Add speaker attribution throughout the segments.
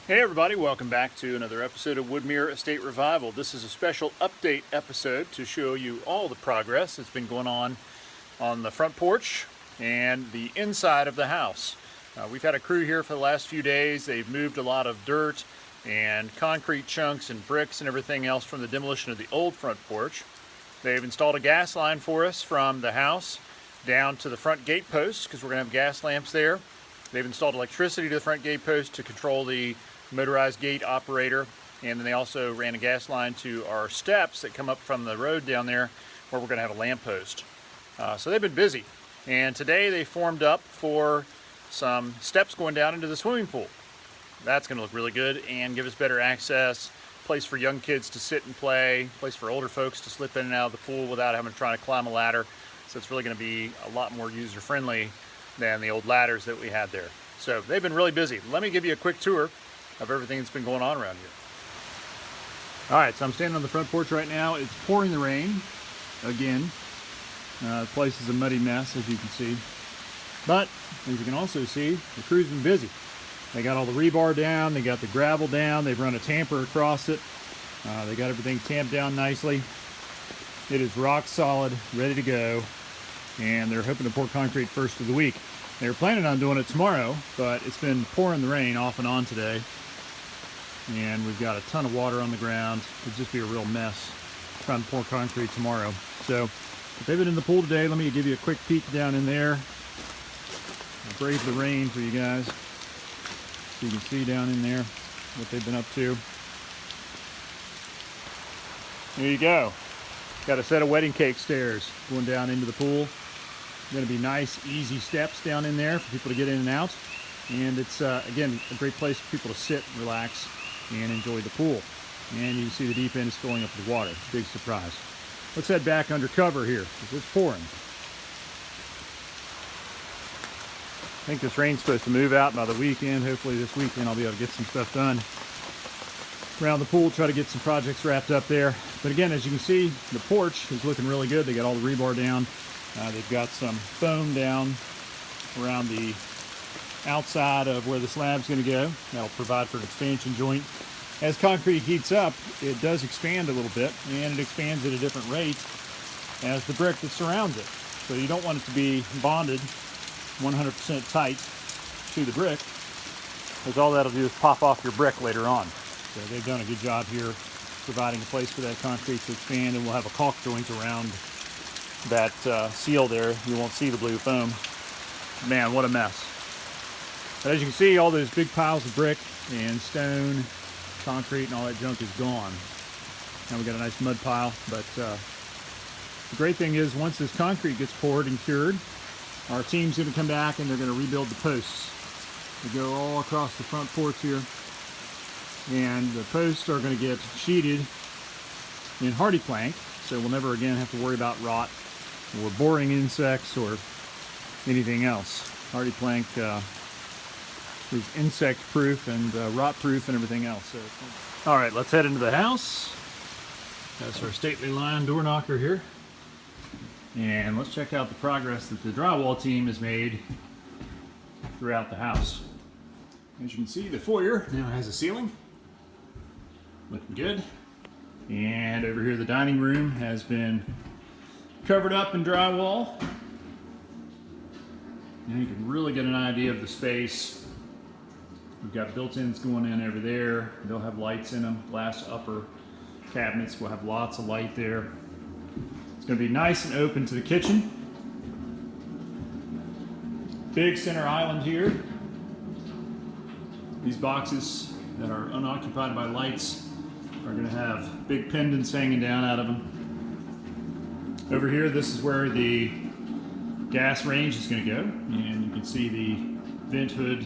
Speaker 1: Hey everybody, welcome back to another episode of Woodmere Estate Revival. This is a special update episode to show you all the progress that's been going on the front porch and the inside of the house. We've had a crew here for the last few days. They've moved a lot of dirt and concrete chunks and bricks and everything else from the demolition of the old front porch. They've installed a gas line for us from the house down to the front gate posts because we're going to have gas lamps there. They've installed electricity to the front gate post to control the motorized gate operator, and then they also ran a gas line to our steps that come up from the road down there where we're going to have a lamp post. So they've been busy, and today they formed up for some steps going down into the swimming pool. That's going to look really good and give us better access, place for young kids to sit and play, place for older folks to slip in and out of the pool without having to try to climb a ladder. So it's really going to be a lot more user friendly than the old ladders that we had there. So they've been really busy. Let me give you a quick tour of everything that's been going on around here. All right, so I'm standing on the front porch right now. It's pouring the rain again. The place is a muddy mess, as you can see. But as you can also see, the crew's been busy. They got all the rebar down, they got the gravel down, they've run a tamper across it. They got everything tamped down nicely. It is rock solid, ready to go, and they're hoping to pour concrete first of the week. They were planning on doing it tomorrow, but it's been pouring the rain off and on today. And we've got a ton of water on the ground. It'd just be a real mess trying to pour concrete tomorrow. So if they've been in the pool today, let me give you a quick peek down in there. I'll brave the rain for you guys so you can see down in there what they've been up to. There you go. Got a set of wedding cake stairs going down into the pool. Going to be nice, easy steps down in there for people to get in and out. And it's, again, a great place for people to sit, relax, and enjoy the pool. And you can see the deep end is filling up with water. Big surprise. Let's head back under cover here because it's pouring. I think this rain's supposed to move out by the weekend. Hopefully this weekend I'll be able to get some stuff done around the pool, try to get some projects wrapped up there. But again, as you can see, the porch is looking really good. They got all the rebar down. They've got some foam down around the outside of where the slab's going to go. That'll provide for an expansion joint. As concrete heats up, it does expand a little bit, and it expands at a different rate as the brick that surrounds it. So you don't want it to be bonded 100% tight to the brick, because all that'll do is pop off your brick later on. So they've done a good job here providing a place for that concrete to expand, and we'll have a caulk joint around that seal there. You won't see the blue foam. Man, what a mess. But as you can see, all those big piles of brick and stone, concrete, and all that junk is gone. Now we got a nice mud pile, but the great thing is once this concrete gets poured and cured, our team's going to come back and they're going to rebuild the posts. They go all across the front porch here, and the posts are going to get sheeted in hardy plank, so we'll never again have to worry about rot or boring insects or anything else. Hardy plank is insect proof and rot proof and everything else. So, all right, let's head into the house. That's our stately lion door knocker here. And let's check out the progress that the drywall team has made throughout the house. As you can see, the foyer now has a ceiling. Looking good. And over here, the dining room has been covered up in drywall. Now you can really get an idea of the space. We've got built-ins going in over there. They'll have lights in them. Glass upper cabinets will have lots of light there. It's going to be nice and open to the kitchen. Big center island here. These boxes that are unoccupied by lights are going to have big pendants hanging down out of them. Over here, this is where the gas range is going to go, and you can see the vent hood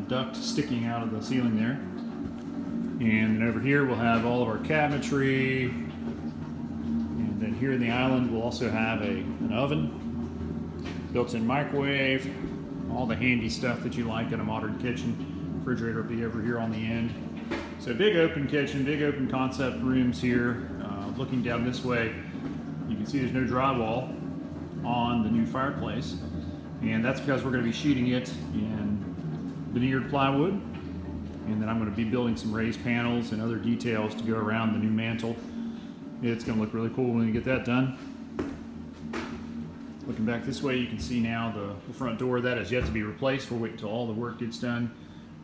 Speaker 1: duct sticking out of the ceiling there. And then over here we'll have all of our cabinetry, and then here in the island we'll also have an oven, built-in microwave, all the handy stuff that you like in a modern kitchen. Refrigerator will be over here on the end. So big open kitchen, big open concept rooms here. Looking down this way, you can see there's no drywall on the new fireplace, and that's because we're going to be sheeting it in veneered plywood. And then I'm going to be building some raised panels and other details to go around the new mantle. It's going to look really cool when we get that done. Looking back this way, you can see now the front door that is yet to be replaced. We'll wait until all the work gets done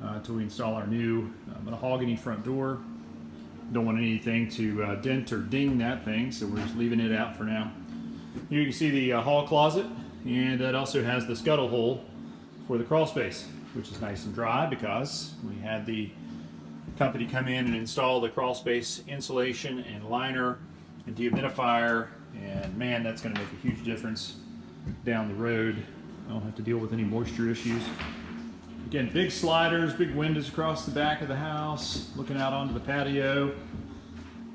Speaker 1: until we install our new mahogany front door. Don't want anything to dent or ding that thing, so we're just leaving it out for now. Here you can see the hall closet, and it also has the scuttle hole for the crawl space, which is nice and dry because we had the company come in and install the crawl space insulation and liner and dehumidifier, and man, that's going to make a huge difference down the road. I don't have to deal with any moisture issues. Again, big sliders, big windows across the back of the house, looking out onto the patio.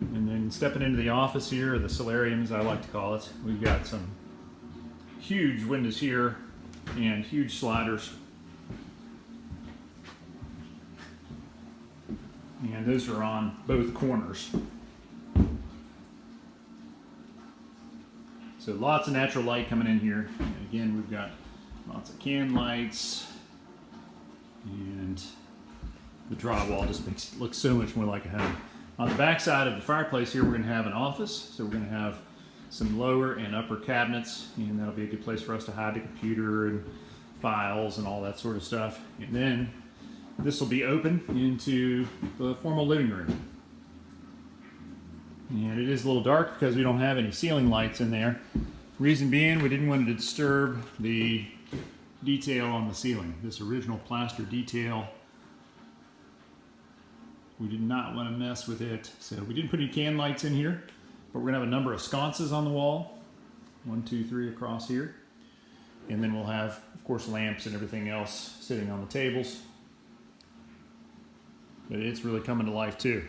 Speaker 1: And then stepping into the office here, or the solarium as I like to call it, we've got some huge windows here and huge sliders. And those are on both corners. So lots of natural light coming in here. And again, we've got lots of can lights, and the drywall just makes it look so much more like a home. On the back side of the fireplace here, we're going to have an office. So we're going to have some lower and upper cabinets, and that'll be a good place for us to hide the computer and files and all that sort of stuff. And then this will be open into the formal living room. And it is a little dark because we don't have any ceiling lights in there. Reason being, we didn't want to disturb the detail on the ceiling. This original plaster detail, we did not want to mess with it. So we didn't put any can lights in here, but we're going to have a number of sconces on the wall. 1, 2, 3 across here. And then we'll have, of course, lamps and everything else sitting on the tables. But it's really coming to life too.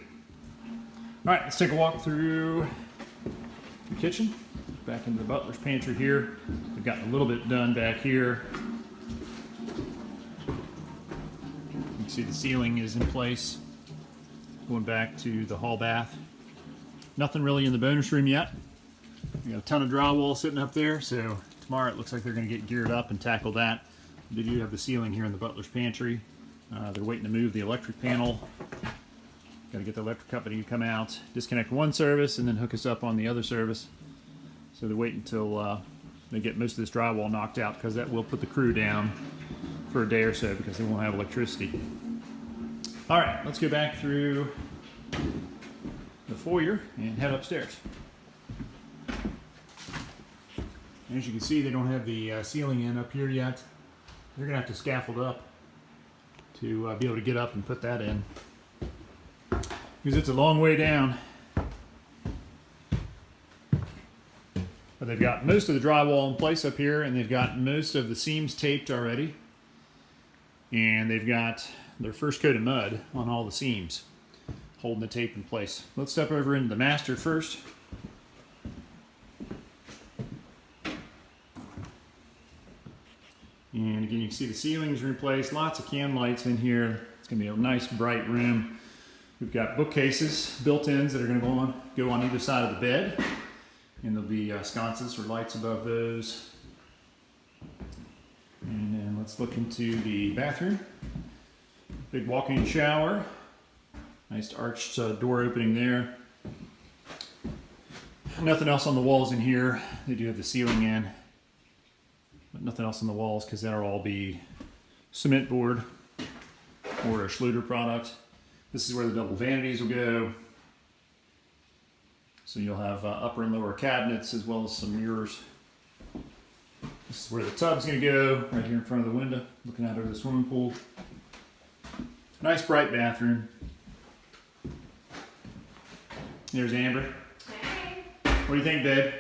Speaker 1: All right, let's take a walk through the kitchen. Back into the butler's pantry here. We've gotten a little bit done back here. You can see the ceiling is in place. Going back to the hall bath. Nothing really in the bonus room yet. We got a ton of drywall sitting up there, so tomorrow it looks like they're going to get geared up and tackle that. They do have the ceiling here in the butler's pantry. They're waiting to move the electric panel. Got to get the electric company to come out, disconnect one service, and then hook us up on the other service. So they're waiting until they get most of this drywall knocked out, because that will put the crew down for a day or so because they won't have electricity. All right, let's go back through the foyer and head upstairs. As you can see, they don't have the ceiling in up here yet. They're going to have to scaffold up to be able to get up and put that in, because it's a long way down. But they've got most of the drywall in place up here, and they've got most of the seams taped already. And they've got their first coat of mud on all the seams, holding the tape in place. Let's step over into the master first. And again, you can see the ceilings are in place, lots of can lights in here. It's going to be a nice bright room. We've got bookcases, built-ins that are going to go on either side of the bed. And there'll be sconces or lights above those. And then let's look into the bathroom. Big walk-in shower. Nice arched door opening there. Nothing else on the walls in here. They do have the ceiling in, but nothing else on the walls because that'll all be cement board or a Schluter product. This is where the double vanities will go. So you'll have upper and lower cabinets as well as some mirrors. This is where the tub's going to go, right here in front of the window, looking out over the swimming pool. Nice bright bathroom. There's Amber.
Speaker 2: Hey.
Speaker 1: What do you think, babe?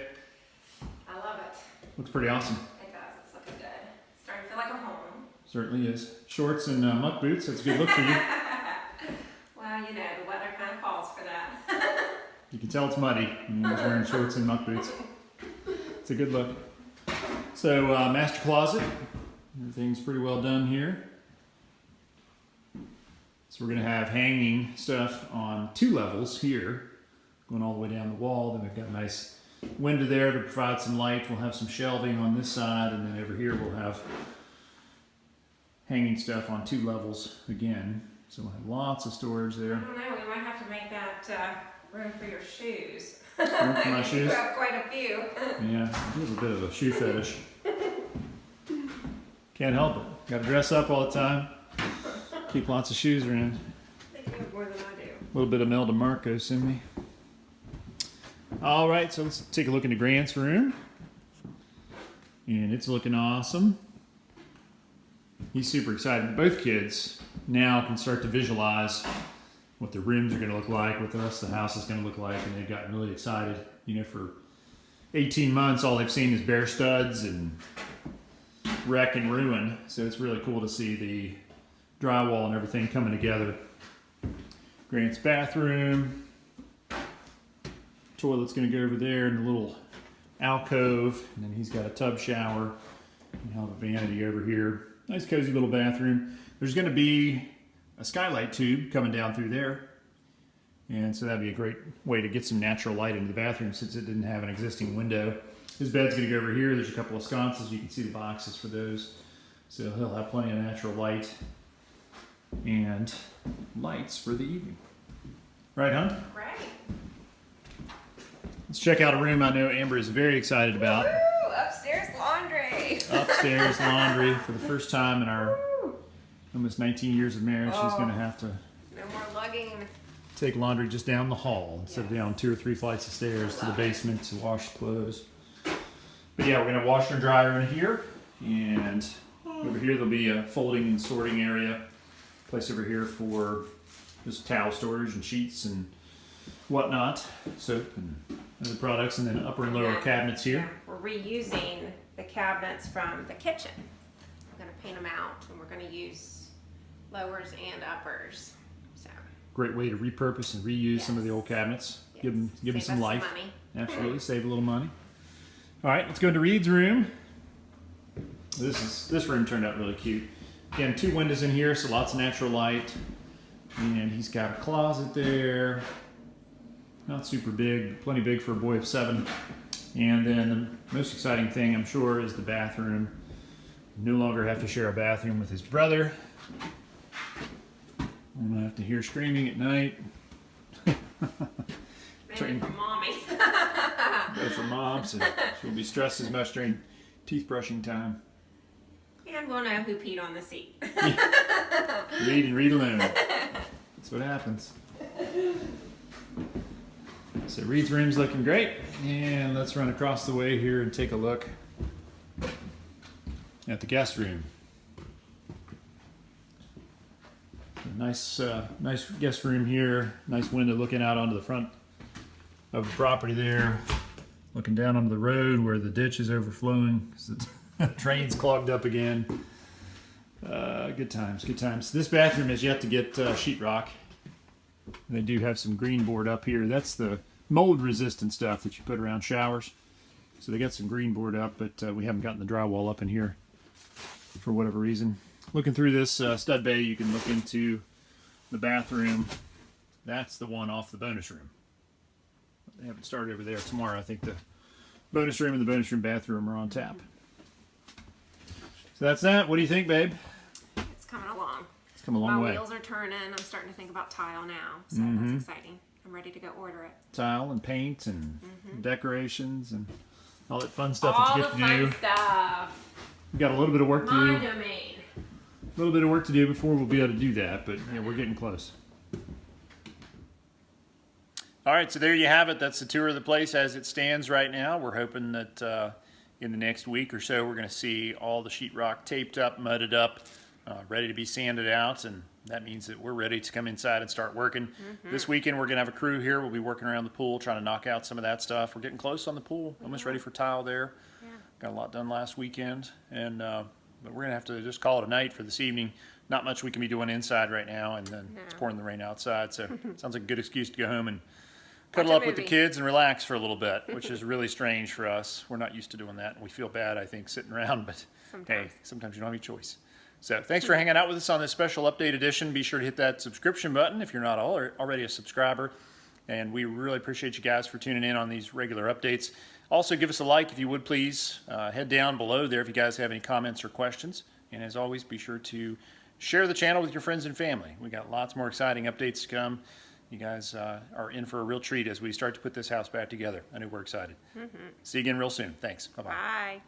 Speaker 2: I love it.
Speaker 1: Looks pretty awesome.
Speaker 2: It does. It's looking good. Starting to feel like a home.
Speaker 1: Certainly is. Shorts and muck boots. That's a good look for you.
Speaker 2: Well, you know, the weather kind of calls for that.
Speaker 1: You can tell it's muddy. He's wearing shorts and muck boots. It's a good look. So, master closet. Everything's pretty well done here. So we're going to have hanging stuff on 2 levels here, going all the way down the wall. Then we've got a nice window there to provide some light. We'll have some shelving on this side, and then over here we'll have hanging stuff on 2 levels again. So we'll have lots of storage
Speaker 2: I
Speaker 1: there.
Speaker 2: don't know, we might have to make that room for your shoes.
Speaker 1: Room for my shoes?
Speaker 2: You have quite a few.
Speaker 1: Yeah, a little bit of a shoe fetish. Can't help it. Got to dress up all the time. Keep lots of shoes around.
Speaker 2: I think you have more than I do.
Speaker 1: A little bit of Melda Marcos in me. All right, so let's take a look into Grant's room. And it's looking awesome. He's super excited. Both kids now can start to visualize what the rooms are going to look like, what the rest of the house is going to look like, and they've gotten really excited. You know, for 18 months, all they've seen is bare studs and wreck and ruin. So it's really cool to see the drywall and everything coming together. Grant's bathroom. Toilet's going to go over there in the little alcove, and then he's got a tub shower. And have a vanity over here. Nice cozy little bathroom. There's going to be a skylight tube coming down through there, and so that'd be a great way to get some natural light into the bathroom since it didn't have an existing window. His bed's going to go over here. There's a couple of sconces. You can see the boxes for those, so he'll have plenty of natural light and lights for the evening. Right, huh?
Speaker 2: Right.
Speaker 1: Let's check out a room I know Amber is very excited about.
Speaker 2: Woo! Upstairs laundry.
Speaker 1: Upstairs laundry for the first time in our almost 19 years of marriage. She's going to have to
Speaker 2: No more lugging.
Speaker 1: take laundry just down the hall instead of
Speaker 2: Yes.
Speaker 1: down 2 or 3 flights of stairs to the
Speaker 2: Love it.
Speaker 1: basement to wash clothes. But yeah, we're going to have washer and dryer in here, and over here there'll be a folding and sorting area. Place over here for just towel storage and sheets and whatnot, soap and other products, and then upper and lower
Speaker 2: Yeah.
Speaker 1: cabinets here.
Speaker 2: Yeah, we're reusing the cabinets from the kitchen. We're gonna paint them out, and we're gonna use lowers and uppers. So
Speaker 1: Great way to repurpose and reuse some of the
Speaker 2: Yes.
Speaker 1: old cabinets.
Speaker 2: yes.
Speaker 1: Give them
Speaker 2: Save
Speaker 1: some
Speaker 2: us
Speaker 1: life.
Speaker 2: money.
Speaker 1: Absolutely, save a little money. All right, let's go into Reed's room. This room turned out really cute. Again, 2 windows in here, so lots of natural light. And he's got a closet there. Not super big, plenty big for a boy of 7. And then the most exciting thing, I'm sure, is the bathroom. No longer have to share a bathroom with his brother. I'm gonna have to hear screaming at night.
Speaker 2: Maybe for mommy.
Speaker 1: Better for mom, so she'll be stressed as much during teeth brushing time.
Speaker 2: And we'll know who peed on the seat.
Speaker 1: Read and read alone. That's what happens. So Reed's room's looking great, and let's run across the way here and take a look at the guest room. Nice guest room here. Nice window looking out onto the front of the property there. Looking down onto the road where the ditch is overflowing because the drain's clogged up again. Good times, good times. This bathroom has yet to get sheetrock. They do have some green board up here. That's the mold resistant stuff that you put around showers. So they got some green board up, but we haven't gotten the drywall up in here for whatever reason. Looking through this stud bay, you can look into the bathroom. That's the one off the bonus room. They haven't started over there tomorrow. I think the bonus room and the bonus room bathroom are on tap. So that's that. What do you think, babe?
Speaker 2: It's coming along.
Speaker 1: It's come a long
Speaker 2: My
Speaker 1: way.
Speaker 2: wheels are turning. I'm starting to think about tile now, so that's exciting. I'm ready to go order it.
Speaker 1: Tile and paint and decorations and all that fun stuff
Speaker 2: All
Speaker 1: that you
Speaker 2: the
Speaker 1: get to do.
Speaker 2: fun stuff.
Speaker 1: We've got a little bit of work to
Speaker 2: My
Speaker 1: do.
Speaker 2: domain.
Speaker 1: A little bit of work to do before we'll be able to do that, but yeah, we're getting close. All right, so there you have it. That's the tour of the place as it stands right now. We're hoping that in the next week or so, we're going to see all the sheetrock taped up, mudded up, ready to be sanded out, and that means that we're ready to come inside and start working. This weekend, we're going to have a crew here. We'll be working around the pool, trying to knock out some of that stuff. We're getting close on the pool, almost ready for tile there.
Speaker 2: Yeah.
Speaker 1: Got a lot done last weekend, and but we're gonna have to just call it a night for this evening. Not much we can be doing inside right now, and then it's pouring the rain outside, so sounds like a good excuse to go home and cuddle
Speaker 2: Watch a
Speaker 1: up with the
Speaker 2: movie.
Speaker 1: kids and relax for a little bit, which is really strange for us. We're not used to doing that, and we feel bad, I think, sitting around, but hey, sometimes you don't have any choice. So thanks for hanging out with us on this special update edition. Be sure to hit that subscription button if you're not already a subscriber. And we really appreciate you guys for tuning in on these regular updates. Also, give us a like if you would, please. Head down below there if you guys have any comments or questions. And as always, be sure to share the channel with your friends and family. We got lots more exciting updates to come. You guys are in for a real treat as we start to put this house back together. I know we're excited. See you again real soon. Thanks. Bye-bye.
Speaker 2: Bye.